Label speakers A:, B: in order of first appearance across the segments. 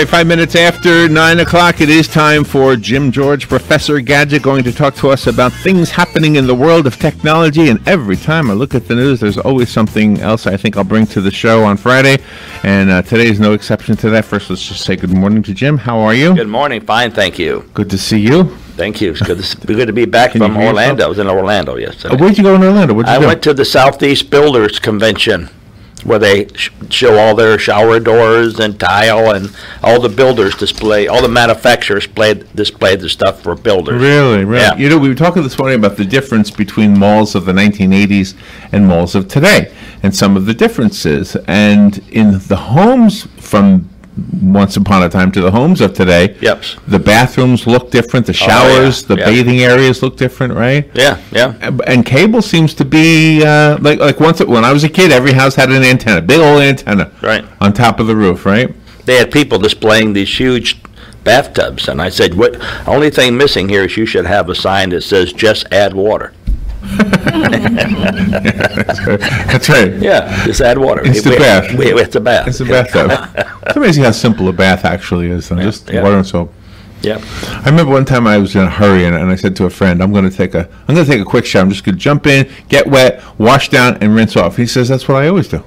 A: right, 5 minutes after 9 o'clock, it is time for Jim George, Professor Gadget, going to talk to us about things happening in the world of technology. And every time I look at the news, there's always something else I think I'll bring to the show on Friday. And today is no exception to that. First, let's just say good morning to Jim. How are you?
B: Good morning. Fine, thank you.
A: Good to see you.
B: Thank you. It's good to be back from Orlando. I was in Orlando yesterday.
A: Where'd you go in Orlando? What'd you do?
B: I went to the Southeast Builders Convention, where they show all their shower doors and tile, and all the builders display, all the manufacturers display the stuff for builders.
A: Really?
B: Yeah.
A: You know, we were talking this morning about the difference between malls of the 1980s and malls of today, and some of the differences. And in the homes from once upon a time to the homes of today,
B: Yep.
A: the bathrooms look different, the showers, the bathing areas look different, right?
B: Yeah, yeah.
A: And cable seems to be like when I was a kid, every house had an antenna, big old antenna,
B: Right.
A: on top of the roof, right?
B: They had people displaying these huge bathtubs, and I said, "What? Only thing missing here is you should have a sign that says just add water."
A: That's right.
B: Yeah, just add water.
A: It's the bath.
B: It's a bath.
A: It's a bathtub. It's amazing how simple a bath actually is. Just water and soap.
B: Yeah.
A: I remember one time I was in a hurry and I said to a friend, I'm going to take a quick shower. I'm just going to jump in, get wet, wash down, and rinse off. He says, that's what I always do.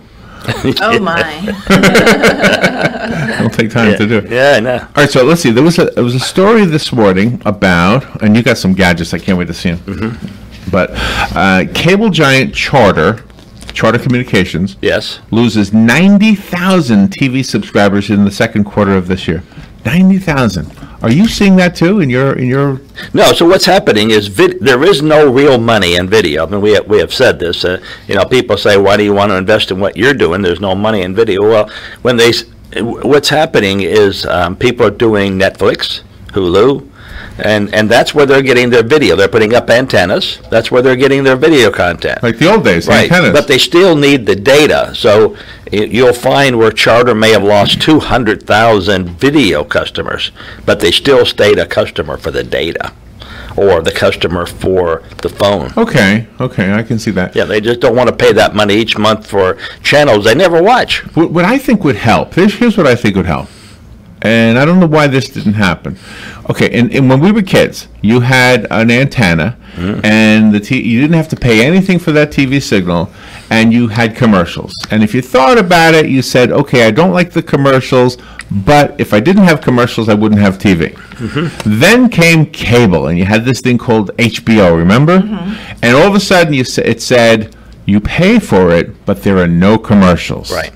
C: Oh my!
A: Don't take time to do it.
B: Yeah, I know.
A: All right, so let's see. There was a story this morning about, and you got some gadgets. I can't wait to see them. Mm-hmm. But cable giant Charter Communications,
B: Yes.
A: loses 90,000 TV subscribers in the second quarter of this year. 90,000. Are you seeing that too in your?
B: No. So what's happening is there is no real money in video. I mean, we have said this. People say, "Why do you want to invest in what you're doing?" There's no money in video. Well, what's happening is people are doing Netflix, Hulu. And that's where they're getting their video. They're putting up antennas. That's where they're getting their video content.
A: Like the old days,
B: right?
A: Antennas.
B: But they still need the data. So you'll find where Charter may have lost 200,000 video customers, but they still stayed a customer for the data, or the customer for the phone.
A: Okay, I can see that.
B: Yeah, they just don't want to pay that money each month for channels they never watch.
A: What I think would help, here's what I think would help. And I don't know why this didn't happen. Okay, and when we were kids, you had an antenna, and you didn't have to pay anything for that TV signal, and you had commercials. And if you thought about it, you said, okay, I don't like the commercials, but if I didn't have commercials, I wouldn't have TV. Mm-hmm. Then came cable, and you had this thing called HBO, remember? Mm-hmm. And all of a sudden, it said, you pay for it, but there are no commercials.
B: Right.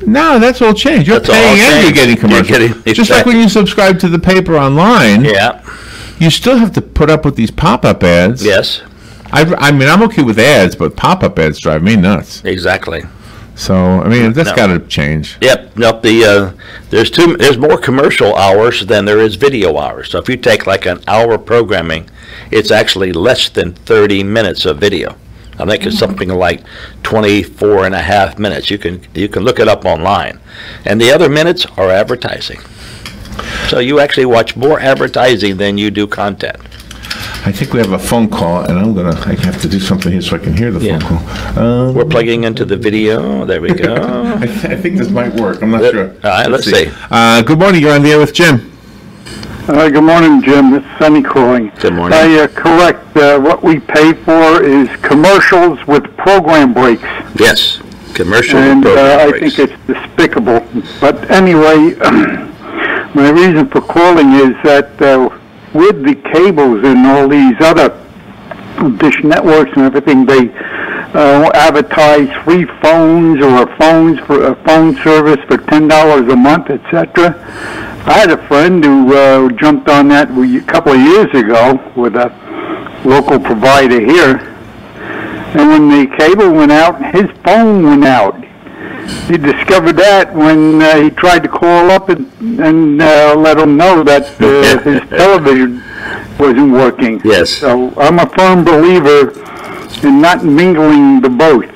A: No, that's all changed. You're paying and you're getting commercials. Just like when you subscribe to the paper online.
B: Yeah.
A: You still have to put up with these pop-up ads.
B: Yes.
A: I mean, I'm okay with ads, but pop-up ads drive me nuts.
B: Exactly.
A: So, I mean, that's got to change.
B: Yep. Nope. There's more commercial hours than there is video hours. So if you take like an hour programming, it's actually less than 30 minutes of video. I think it's something like 24 and a half minutes. You can look it up online. And the other minutes are advertising. So you actually watch more advertising than you do content.
A: I think we have a phone call, and I have to do something here so I can hear the phone call.
B: We're plugging into the video. There we go.
A: I think this might work. I'm not sure.
B: All right, let's see.
A: Good morning. You're on the air with Jim.
D: Good morning, Jim. This is Sonny calling.
B: Good morning.
D: Correct. What we pay for is commercials with program breaks.
B: Yes, commercial
D: and
B: program
D: I
B: breaks.
D: think it's despicable. But anyway, my reason for calling is that with the cables and all these other dish networks and everything, they advertise free phones or phones for a phone service for $10 a month, etc. I had a friend who jumped on that a couple of years ago with a local provider here, and when the cable went out, his phone went out. He discovered that when he tried to call up and let them know that his television wasn't working.
B: Yes.
D: So I'm a firm believer in not mingling the both.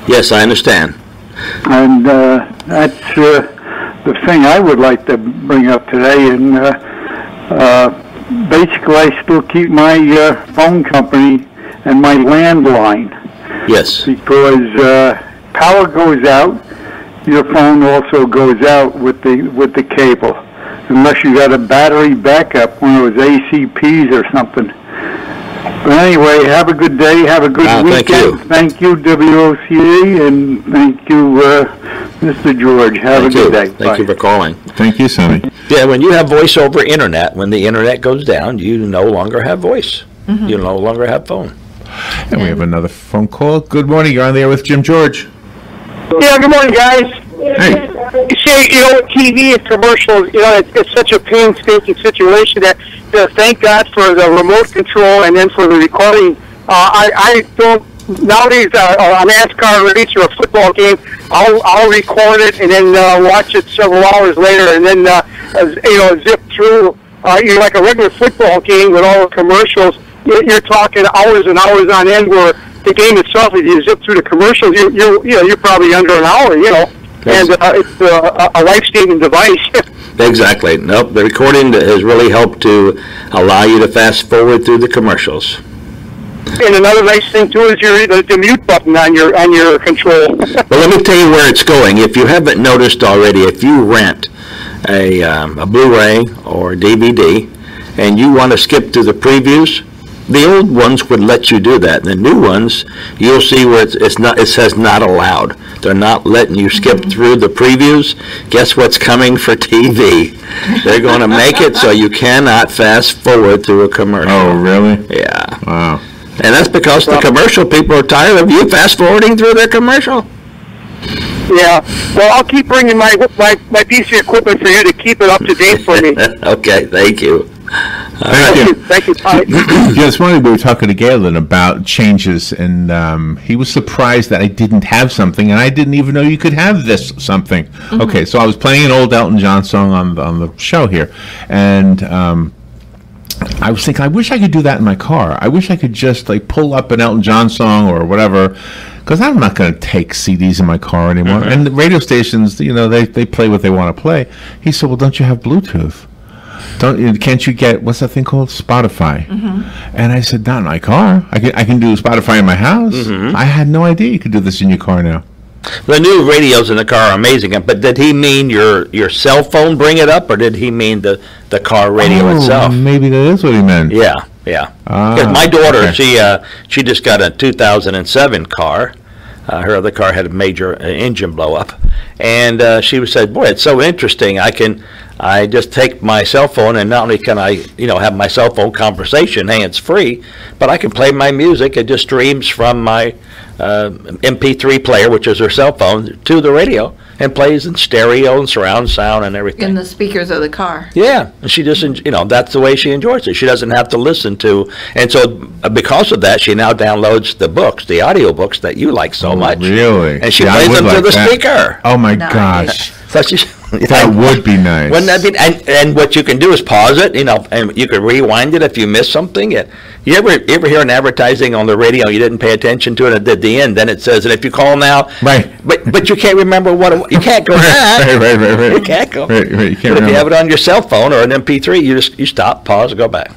B: Yes, I understand.
D: And that's the thing I would like to bring up today. And basically, I still keep my phone company and my landline.
B: Yes.
D: Because power goes out, your phone also goes out with the cable. unless you got a battery backup, one of those ACPs or something. But anyway, have a good day, have a good weekend. Thank you, WOCA, and thank you, Mr. George. Have a good day.
B: Thank you for calling.
A: Thank you, Sonny.
B: Yeah, when you have voice over internet, when the internet goes down, you no longer have voice. You no longer have phone.
A: And we have another phone call. Good morning. You're on the air with Jim George.
C: Yeah, good morning, guys.
A: Hey.
C: You see, TV and commercials, it's such a painstaking situation that thank God for the remote control and then for the recording. I don't, nowadays, a NASCAR race or a football game, I'll record it and then watch it several hours later and then, zip through, like a regular football game with all the commercials. You're talking hours and hours on end where the game itself, if you zip through the commercials, you're probably under an hour, and it's a life-saving device.
B: Exactly. Nope. The recording has really helped to allow you to fast forward through the commercials.
C: And another nice thing too is the mute button on your control.
B: Well, let me tell you where it's going. If you haven't noticed already, if you rent a Blu-ray or DVD and you want to skip through the previews, the old ones would let you do that. The new ones, you'll see where it says not allowed. They're not letting you skip through the previews. Guess what's coming for TV? They're going to make it so you cannot fast forward through a commercial.
A: Oh, really?
B: Yeah.
A: Wow.
B: And that's because the commercial people are tired of you fast forwarding through their commercial.
C: Yeah. Well, I'll keep bringing my piece of equipment for you to keep it up to date for me.
B: Okay. Thank you.
C: Thank you.
A: This morning we were talking to Galen about changes, and he was surprised that I didn't have something, and I didn't even know you could have this something. Okay, so I was playing an old Elton John song on the show here, and I was thinking, I wish I could do that in my car. I wish I could just pull up an Elton John song or whatever, because I'm not going to take CDs in my car anymore. And the radio stations, they play what they want to play. He said, well, don't you have Bluetooth? Can't you get, what's that thing called? Spotify. And I said, not in my car. I can do Spotify in my house. I had no idea you could do this in your car now.
B: The new radios in the car are amazing. But did he mean your cell phone bring it up, or did he mean the car radio itself?
A: Maybe that is what he meant.
B: Yeah. Because my daughter, she just got a 2007 car. Her other car had a major engine blow up, and she said, "Boy, it's so interesting. I just take my cell phone, and not only can I, have my cell phone conversation hands-free, but I can play my music. It just streams from my MP3 player, which is her cell phone, to the radio, and plays in stereo and surround sound and everything.
E: In the speakers of the car.
B: Yeah, and she just, that's the way she enjoys it. She doesn't have to listen to, and so because of that, she now downloads the books, the audio books that you like so much.
A: Really?
B: And she plays them to the speaker.
A: Oh my gosh.
B: So
A: that would be nice.
B: Wouldn't that be? And what you can do is pause it, and you can rewind it if you miss something. You ever hear an advertising on the radio, you didn't pay attention to it at the end, then it says, and if you call now,
A: right?
B: But you can't remember you can't go back.
A: Right.
B: You can't go.
A: Right. You can't
B: but if you have it on your cell phone or an MP3, you stop, pause, and go back.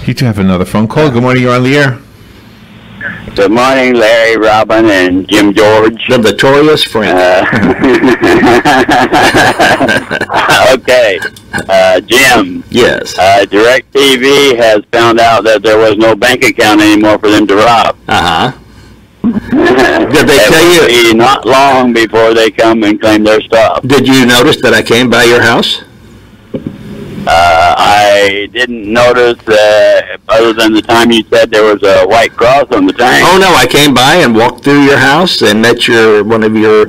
A: You do have another phone call. Good morning. You're on the air.
F: Good morning, Larry, Robin, and Jim George.
B: The notorious Frank.
F: Okay. Jim.
B: Yes.
F: DirecTV has found out that there was no bank account anymore for them to rob.
B: Did they tell you?
F: Not long before they come and claim their stuff.
B: Did you notice that I came by your house?
F: I didn't notice, other than the time you said there was a white cross on the tank.
B: Oh, no, I came by and walked through your house and met one of your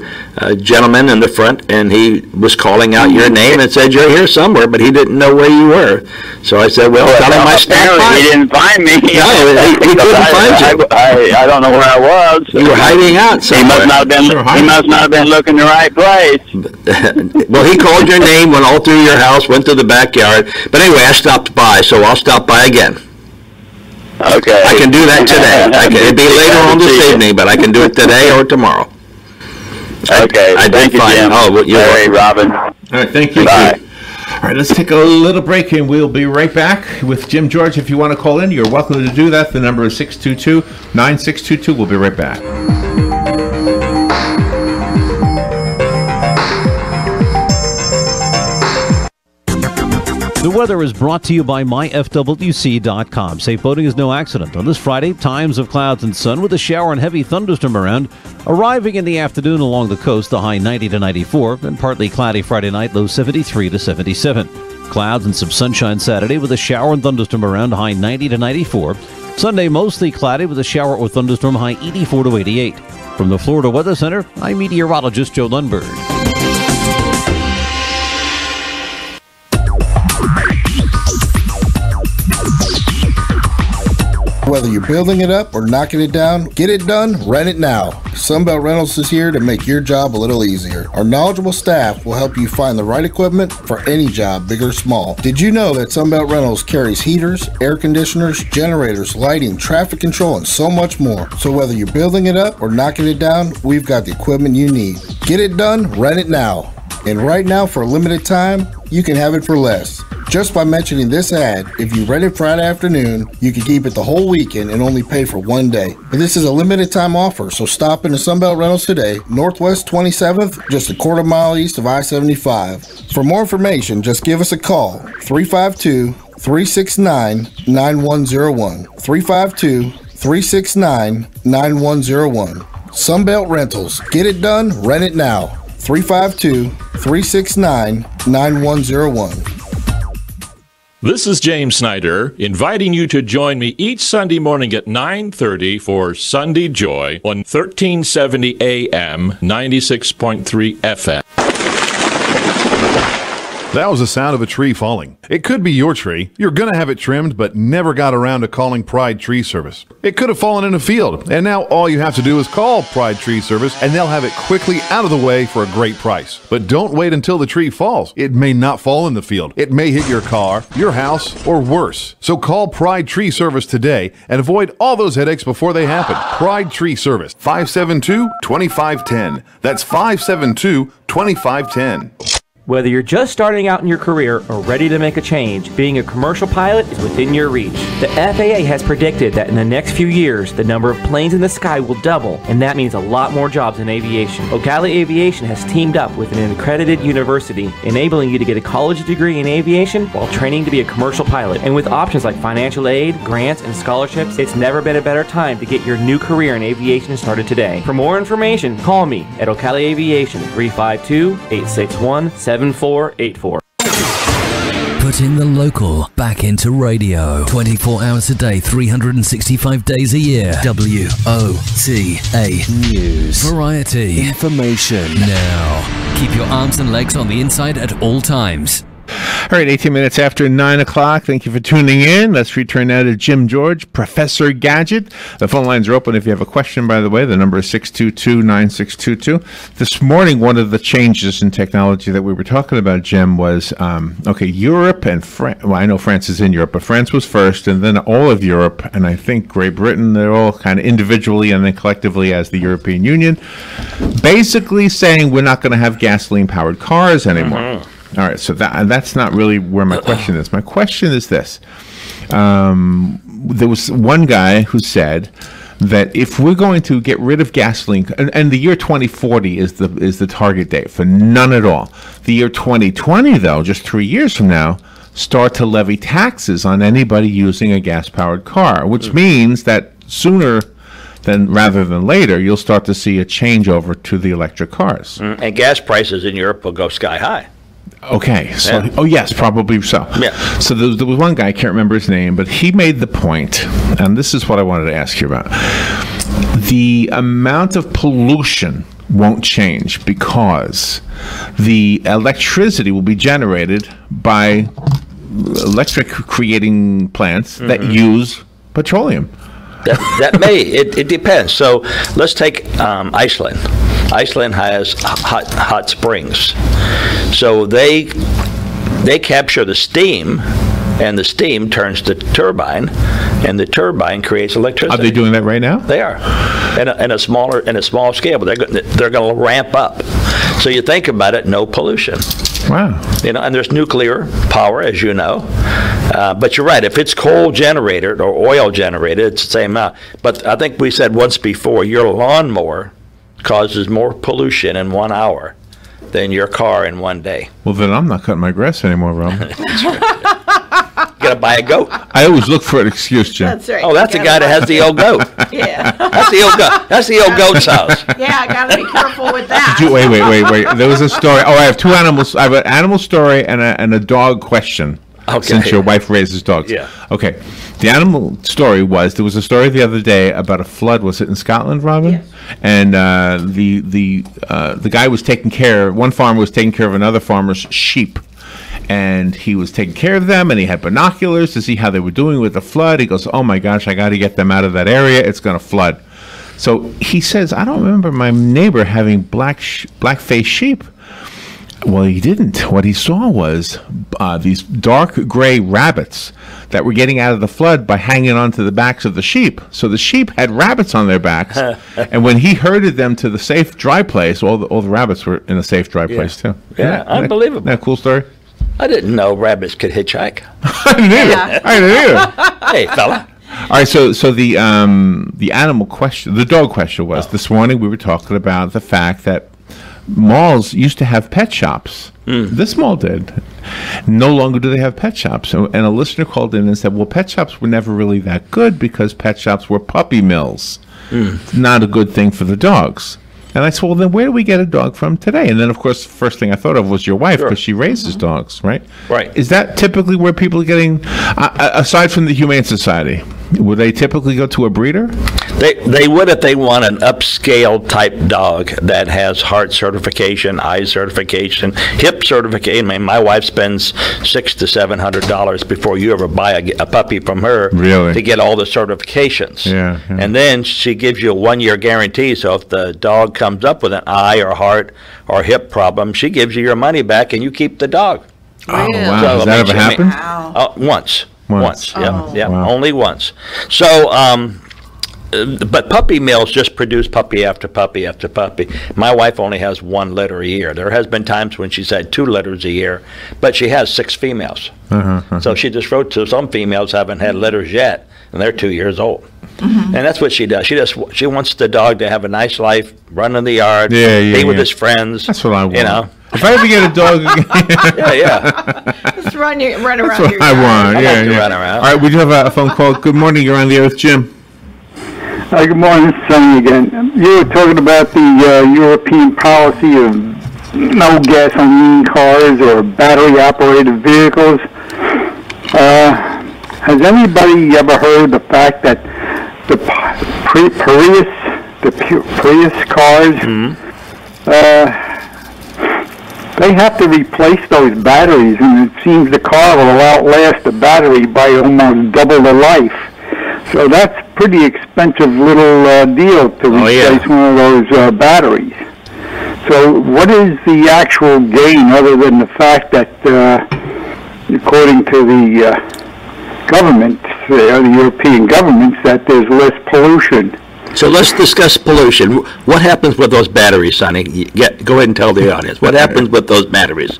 B: gentlemen in the front, and he was calling out your name and said you're here somewhere, but he didn't know where you were. So I said, well, tell him I stopped by.
F: He didn't find me.
B: No, he couldn't find you.
F: I don't know where I was.
B: You were hiding out somewhere.
F: He must not have been looking the right place.
B: Well, he called your name, went all through your house, went to the backyard. But anyway, I stopped by, so I'll stop by again.
F: Okay.
B: I can do that today. It'd be later on this evening, but I can do it today or tomorrow.
F: Okay. Thank you, Jim.
B: Oh, you're welcome.
F: Robin.
A: All right, thank you.
F: Bye.
A: All right, let's take a little break, and we'll be right back with Jim George. If you want to call in, you're welcome to do that. The number is 622-9622. We'll be right back.
E: The weather is brought to you by myfwc.com. Safe boating is no accident. On this Friday, times of clouds and sun with a shower and heavy thunderstorm around. Arriving in the afternoon along the coast, the high 90 to 94, and partly cloudy Friday night, low 73 to 77. Clouds and some sunshine Saturday with a shower and thunderstorm around, high 90 to 94. Sunday, mostly cloudy with a shower or thunderstorm, high 84 to 88. From the Florida Weather Center, I'm meteorologist Joe Lundberg.
G: Whether you're building it up or knocking it down, get it done, rent it now. Sunbelt Rentals is here to make your job a little easier. Our knowledgeable staff will help you find the right equipment for any job, big or small. Did you know that Sunbelt Rentals carries heaters, air conditioners, generators, lighting, traffic control, and so much more? So whether you're building it up or knocking it down, we've got the equipment you need. Get it done, rent it now. And right now, for a limited time, you can have it for less. Just by mentioning this ad, if you rent it Friday afternoon, you can keep it the whole weekend and only pay for one day. And this is a limited time offer, so stop into Sunbelt Rentals today, Northwest 27th, just a quarter mile east of I-75. For more information, just give us a call, 352-369-9101. 352-369-9101. Sunbelt Rentals. Get it done, rent it now. 352-369-9101.
H: This is James Snyder, inviting you to join me each Sunday morning at 9:30 for Sunday Joy on 1370 AM, 96.3 FM.
I: That was the sound of a tree falling. It could be your tree. You're going to have it trimmed, but never got around to calling Pride Tree Service. It could have fallen in a field, and now all you have to do is call Pride Tree Service, and they'll have it quickly out of the way for a great price. But don't wait until the tree falls. It may not fall in the field. It may hit your car, your house, or worse. So call Pride Tree Service today and avoid all those headaches before they happen. Pride Tree Service, 572-2510. That's 572-2510.
J: Whether you're just starting out in your career or ready to make a change, being a commercial pilot is within your reach. The FAA has predicted that in the next few years, the number of planes in the sky will double, and that means a lot more jobs in aviation. Ocala Aviation has teamed up with an accredited university, enabling you to get a college degree in aviation while training to be a commercial pilot. And with options like financial aid, grants, and scholarships, it's never been a better time to get your new career in aviation started today. For more information, call me at Ocala Aviation, 352-861-7484.
K: Putting the local back into radio. 24 hours a day, 365 days a year. WOTA News. Variety. Information. Now. Keep your arms and legs on the inside at all times.
A: All right, 18 minutes after 9 o'clock. Thank you for tuning in. Let's return now to Jim George, Professor Gadget. The phone lines are open if you have a question, by the way. The number is 622-9622. This morning, one of the changes in technology that we were talking about, Jim, was, Europe and France. Well, I know France is in Europe, but France was first, and then all of Europe, and I think Great Britain, they're all kind of individually and then collectively as the European Union, basically saying we're not going to have gasoline-powered cars anymore. Mm-hmm. All right, so that's not really where my question is. My question is this. There was one guy who said that if we're going to get rid of gasoline, and the year 2040 is the target date for none at all. The year 2020, though, just 3 years from now, start to levy taxes on anybody using a gas-powered car, which means that sooner rather than later, you'll start to see a changeover to the electric cars.
B: And gas prices in Europe will go sky high.
A: Okay, so yes, probably so.
B: Yeah.
A: So there was one guy, I can't remember his name, but he made the point, and this is what I wanted to ask you about. The amount of pollution won't change because the electricity will be generated by electric creating plants that use petroleum.
B: It depends. So let's take Iceland. Iceland has hot springs. So they capture the steam, and the steam turns the turbine, and the turbine creates electricity.
A: Are they doing that right now?
B: They are, in a small scale, but they're going to ramp up. So you think about it, no pollution.
A: Wow.
B: And there's nuclear power, as you know. But you're right. If it's coal generated or oil generated, it's the same amount. But I think we said once before, your lawnmower causes more pollution in 1 hour than your car in one day.
A: Well, then I'm not cutting my grass anymore, Rob.
B: You got to buy a goat.
A: I always look for an excuse, Jim.
L: That's right.
B: Oh, that's the guy that has the old goat.
L: Yeah.
B: That's the old goat. That's the old goat's house.
L: Yeah, I got to be careful with that.
A: Wait. There was a story. Oh, I have two animals. I have an animal story and a dog question.
B: Okay.
A: Since your wife raises dogs.
B: Yeah.
A: Okay. The animal story was, there was a story the other day about a flood. Was it in Scotland, Robin?
L: Yes.
A: And the guy was taking care. One farmer was taking care of another farmer's sheep. And he was taking care of them, and he had binoculars to see how they were doing with the flood. He goes, "Oh my gosh, I got to get them out of that area. It's going to flood." So he says, "I don't remember my neighbor having black-faced sheep." Well, he didn't. What he saw was these dark gray rabbits that were getting out of the flood by hanging onto the backs of the sheep. So the sheep had rabbits on their backs, and when he herded them to the safe, dry place, all the rabbits were in a safe, dry place too.
B: Yeah, unbelievable.
A: Isn't that a cool story?
B: I didn't know rabbits could hitchhike.
A: I didn't either.
B: Hey, fella.
A: All right, so the animal question, the dog question was, this morning we were talking about the fact that malls used to have pet shops. This mall did. No longer do they have pet shops. And a listener called in and said, well, pet shops were never really that good because pet shops were puppy mills. Not a good thing for the dogs. And I said, well, then where do we get a dog from today? And then, of course, the first thing I thought of was your wife, because she raises dogs, right?
B: Right.
A: Is that typically where people are getting, aside from the Humane Society, would they typically go to a breeder?
B: They would if they want an upscale type dog that has heart certification, eye certification, hip certification. I mean, my wife spends $600 to $700 before you ever buy a puppy from her to get all the certifications.
A: Yeah.
B: And then she gives you a 1-year guarantee. So if the dog comes up with an eye or heart or hip problem, she gives you your money back and you keep the dog.
A: Oh, wow. Has that ever happened?
B: Once. Yeah,
A: Wow.
B: only once. So, but puppy mills just produce puppy after puppy after puppy. My wife only has 1 litter a year. There has been times when she's had 2 litters a year, but she has 6 females. So she just wrote to some females haven't had litters yet, and they're 2 years old. And that's what she does. She wants the dog to have a nice life, run in the yard, be with his friends.
A: That's what I want.
B: You know.
A: If I ever get a dog
B: again.
L: Just run around
A: That's what
L: your
A: I
L: yard.
A: want.
B: I
A: Yeah,
B: like to
A: yeah.
B: run around.
A: All right, we do have a phone call. Good morning. You're on the air with Jim.
D: Hi, good morning. It's Sonny again. You were talking about the European policy of no gasoline cars or battery-operated vehicles. Has anybody ever heard the fact that the Prius cars, they have to replace those batteries, and it seems the car will outlast the battery by almost double the life. So that's a pretty expensive little deal to replace one of those batteries. So what is the actual gain other than the fact that, according to the government, the European governments, that there's less pollution?
B: So let's discuss pollution. What happens with those batteries, Sonny? Go ahead and tell the audience. What happens with those batteries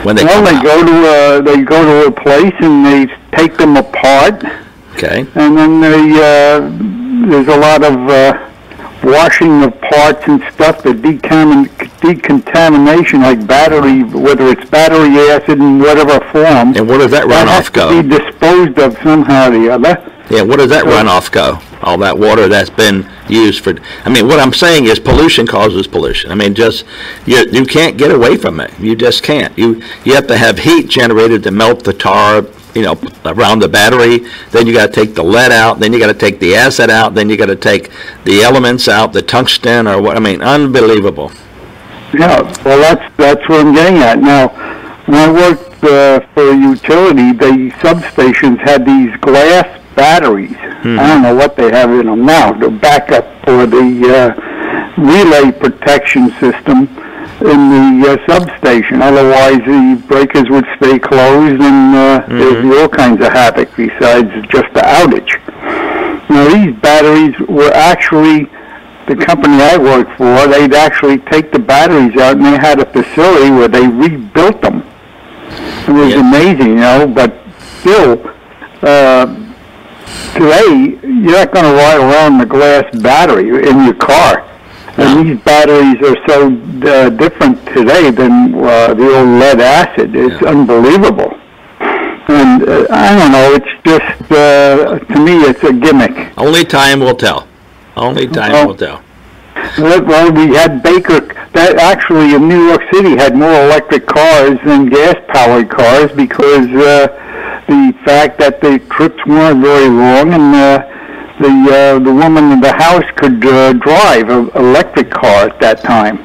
B: when they come out?
D: They go to a place and they take them apart.
B: Okay.
D: And then there's a lot of washing of parts and stuff, the decontamination, like battery, whether it's battery acid in whatever form.
B: And where does that runoff go?
D: Has to be disposed of somehow or the other.
B: Yeah, where does that runoff go? All that water that's been used for, I mean, what I'm saying is pollution causes pollution. I mean, just, you can't get away from it. You just can't. You have to have heat generated to melt the tar, around the battery. Then you got to take the lead out. Then you got to take the acid out. Then you got to take the elements out, the tungsten or what. I mean, unbelievable.
D: Yeah, well, that's what I'm getting at. Now, when I worked for a utility, the substations had these glass batteries. I don't know what they have in them now. The backup for the relay protection system in the substation. Otherwise, the breakers would stay closed and there'd be all kinds of havoc besides just the outage. Now, these batteries were actually, the company I worked for, they'd actually take the batteries out and they had a facility where they rebuilt them. It was amazing, but still, today, you're not going to ride around the glass battery in your car. And these batteries are so different today than the old lead acid. It's unbelievable. And I don't know, it's just, to me, it's a gimmick.
B: Only time will tell. Only time will tell.
D: Well, we had Baker, that actually in New York City had more electric cars than gas-powered cars because the fact that the trips weren't very long and the woman in the house could drive an electric car at that time.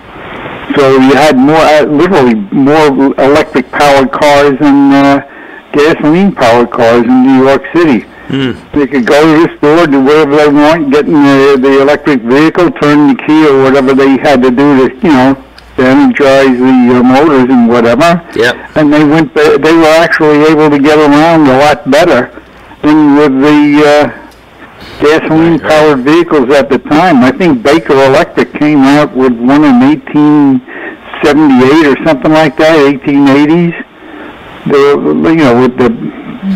D: So you had more, literally more electric-powered cars than gasoline-powered cars in New York City. They could go to the store, do whatever they want, get in the electric vehicle, turn the key or whatever they had to do to, to energize the motors and whatever.
B: Yep.
D: And they were actually able to get around a lot better than with the gasoline-powered vehicles at the time. I think Baker Electric came out with one in 1878 or something like that, 1880s. With the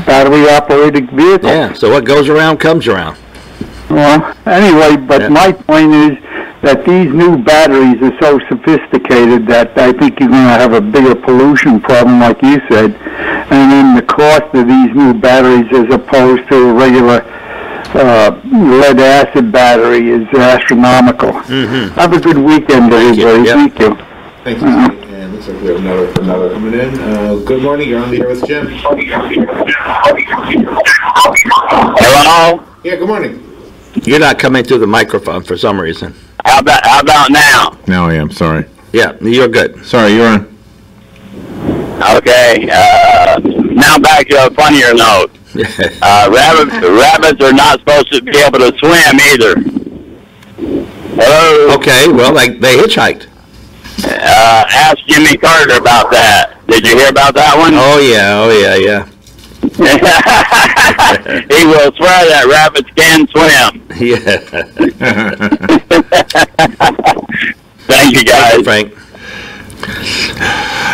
D: battery-operated vehicle.
B: Yeah, so what goes around comes around.
D: Well, anyway, but my point is that these new batteries are so sophisticated that I think you're going to have a bigger pollution problem, like you said, and then the cost of these new batteries as opposed to a regular lead-acid battery is astronomical. Have a good weekend, everybody. Thank you.
A: Thank you. And looks like we have another coming in. Good morning. You're on the air with Jim.
F: Hello?
A: Yeah, good morning.
B: You're not coming through the microphone for some reason.
F: How about now?
A: Now I am. Sorry.
B: Yeah, you're good.
A: Sorry, you're on.
F: Okay. Now back to a funnier note. Rabbits are not supposed to be able to swim either. Hello?
B: Okay, well, they hitchhiked.
F: Ask Jimmy Carter about that. Did you hear about that one?
B: Oh, yeah.
F: He will swear that rabbits can swim.
B: Yeah.
F: Thank you, guys.
B: Frank.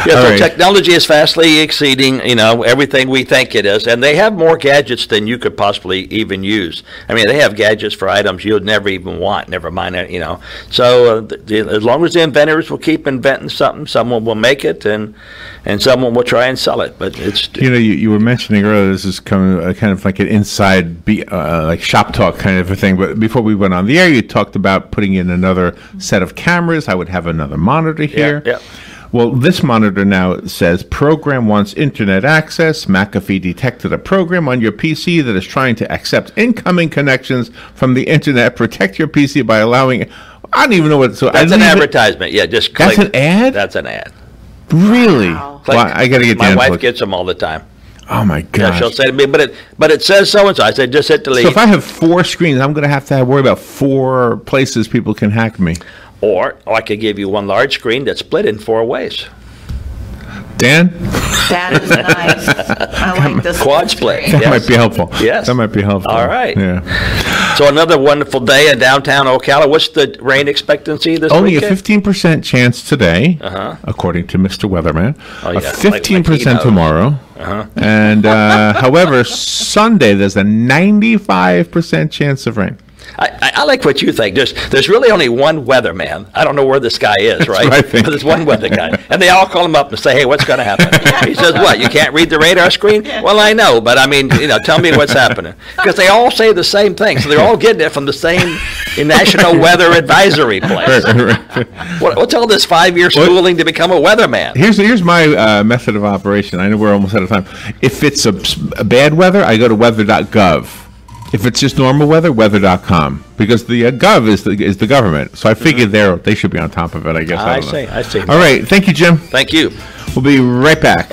B: Yeah, so technology is vastly exceeding, everything we think it is, and they have more gadgets than you could possibly even use. I mean, they have gadgets for items you'd never even want, never mind it, So as long as the inventors will keep inventing something, someone will make it, and someone will try and sell it. But it's
A: you were mentioning earlier this is kind of like an inside like shop talk kind of a thing. But before we went on the air, you talked about putting in another set of cameras. I would have another monitor here.
B: Yeah.
A: Well, this monitor now says program wants internet access. McAfee detected a program on your PC that is trying to accept incoming connections from the internet. Protect your PC by allowing. I don't even know what. So
B: that's an advertisement. Yeah, just click.
A: That's an ad.
B: That's an ad.
A: Really? Wow. Well, I got to get.
B: My wife gets them all the time.
A: Oh my gosh.
B: Yeah, she'll say to me, but it says so and so. I say just hit delete.
A: So if I have 4 screens, I'm going to have worry about 4 places people can hack me.
B: Or I could give you one large screen that's split in 4 ways.
A: Dan?
L: That is nice. I like this.
B: Quad split.
A: That might be helpful.
B: Yes.
A: That might be helpful.
B: All right.
A: Yeah.
B: So another wonderful day in downtown Ocala. What's the rain expectancy this
A: Only
B: weekend?
A: a 15% chance today, according to Mr. Weatherman.
B: Oh, yeah.
A: A 15% tomorrow. And however, Sunday there's a 95% chance of rain.
B: I like what you think. There's really only one weatherman. I don't know where this guy is, right? But there's one weather guy. And they all call him up and say, hey, what's going to happen? He says, what, you can't read the radar screen? Well, I know, but I mean, tell me what's happening. Because they all say the same thing. So they're all getting it from the same National Weather Advisory place. What's all this 5-year schooling to become a weatherman?
A: Here's my method of operation. I know we're almost out of time. If it's a bad weather, I go to weather.gov. If it's just normal weather, weather.com, because the gov is the government. So I figured they should be on top of it, I guess. I see.
B: I see.
A: All right. Thank you, Jim.
B: Thank you.
A: We'll be right back.